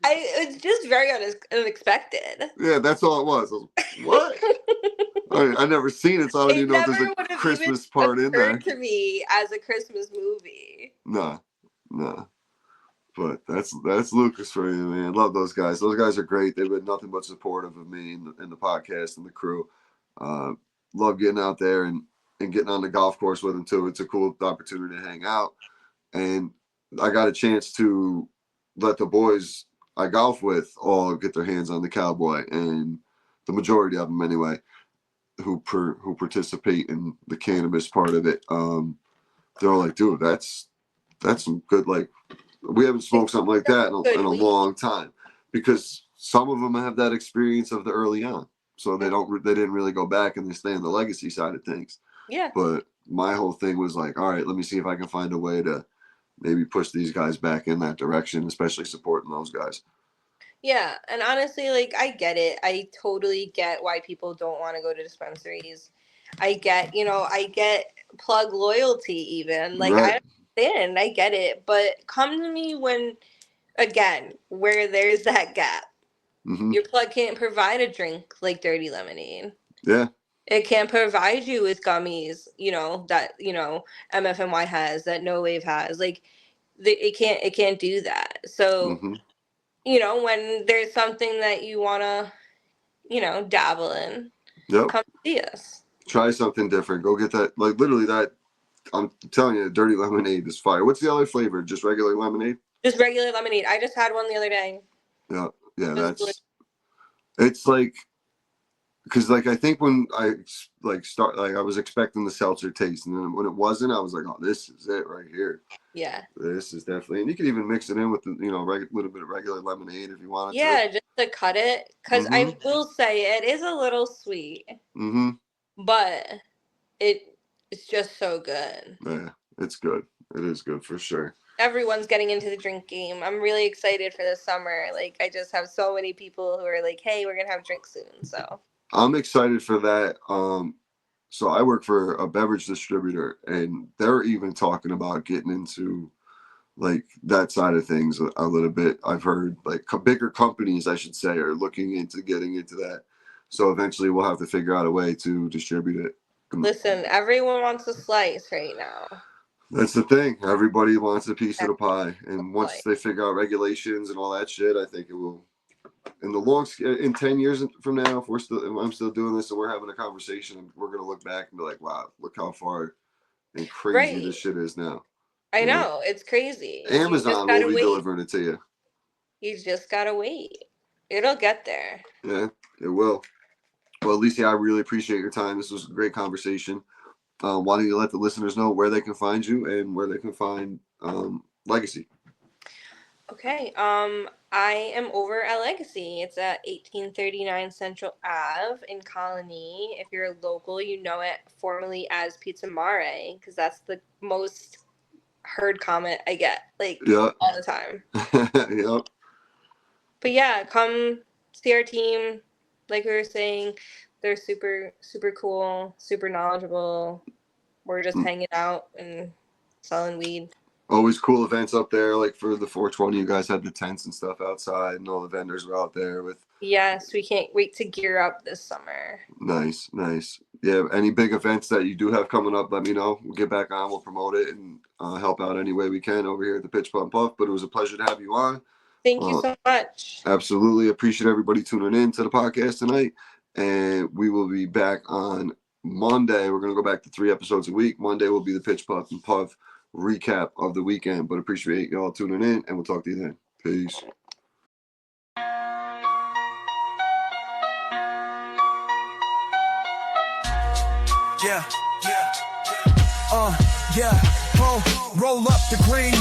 Speaker 3: It's just very unexpected.
Speaker 2: Yeah, that's all it was. I was like, what? I never seen it, so I don't even know if there's a Christmas part in there.
Speaker 3: To me as a Christmas movie.
Speaker 2: Nah. But that's Lucas for you, man. Love those guys. Those guys are great. They've been nothing but supportive of me and the podcast and the crew. Love getting out there and getting on the golf course with them too. It's a cool opportunity to hang out. And I got a chance to let the boys I golf with all get their hands on the Cowboy, and the majority of them anyway, who participate in the cannabis part of it. They're all like, dude, that's some good, like, we haven't smoked something like that in a long time, because some of them have that experience of the early on, so they didn't really go back and they stay on the legacy side of things.
Speaker 3: Yeah.
Speaker 2: But my whole thing was like, all right, let me see if I can find a way to maybe push these guys back in that direction, especially supporting those guys.
Speaker 3: Yeah, and honestly, like, I get it. I totally get why people don't want to go to dispensaries. I get plug loyalty even. Like, right. I understand, I get it. But come to me when, again, where there's that gap. Mm-hmm. Your plug can't provide a drink like Dirty Lemonade.
Speaker 2: Yeah.
Speaker 3: It can't provide you with gummies, that, MFNY has, that No Wave has. Like, it can't do that. So, mm-hmm. When there's something that you want to, dabble in, come see us.
Speaker 2: Try something different. Go get that. Like, literally that, I'm telling you, Dirty Lemonade is fire. What's the other flavor? Just regular lemonade?
Speaker 3: Just regular lemonade. I just had one the other day.
Speaker 2: Yeah, it's like, because like I think when I I was expecting the seltzer taste, and then when it wasn't, I was like, oh, this is it right here.
Speaker 3: Yeah,
Speaker 2: this is definitely, and you can even mix it in with the little bit of regular lemonade if you wanted.
Speaker 3: Yeah, just to cut it, because mm-hmm. I will say it is a little sweet.
Speaker 2: Mm-hmm.
Speaker 3: But it's just so good.
Speaker 2: Yeah, it's good. It is good for sure.
Speaker 3: Everyone's getting into the drink game. I'm really excited for this summer. Like, I just have so many people who are like, hey, we're gonna have drinks soon. So
Speaker 2: I'm excited for that. So I work for a beverage distributor, and they're even talking about getting into like that side of things a little bit. I've heard like bigger companies, I should say, are looking into getting into that. So eventually we'll have to figure out a way to distribute it
Speaker 3: Listen, everyone wants a slice right now.
Speaker 2: That's the thing. Everybody wants a piece of the pie, and once they figure out regulations and all that shit, I think it will. In 10 years from now, if I'm still doing this and we're having a conversation, we're gonna look back and be like, wow, look how far and crazy this shit is now.
Speaker 3: I know, it's crazy.
Speaker 2: Amazon will be delivering it to you.
Speaker 3: You just gotta wait. It'll get there.
Speaker 2: Yeah, it will. Well, Alysia, I really appreciate your time. This was a great conversation. Why don't you let the listeners know where they can find you and where they can find Legacy?
Speaker 3: Okay. I am over at Legacy. It's at 1839 Central Ave in Colony. If you're local, you know it formerly as Pizza Mare, because that's the most heard comment I get, all the time.
Speaker 2: Yep.
Speaker 3: But yeah, come see our team. Like we were saying, they're super, super cool, super knowledgeable. We're just hanging out and selling weed.
Speaker 2: Always cool events up there. Like for the 420, you guys had the tents and stuff outside, and all the vendors were out there with.
Speaker 3: Yes, we can't wait to gear up this summer.
Speaker 2: Nice. Yeah, any big events that you do have coming up, let me know. We'll get back on. We'll promote it and help out any way we can over here at the Pitch Putt and Puff. But it was a pleasure to have you on.
Speaker 3: Thank you so much.
Speaker 2: Absolutely. Appreciate everybody tuning in to the podcast tonight. And we will be back on Monday. We're going to go back to 3 episodes a week. Monday will be the Pitch Putt and Puff recap of the weekend. But appreciate y'all tuning in, and we'll talk to you then. Peace.
Speaker 1: Yeah. Roll up the green.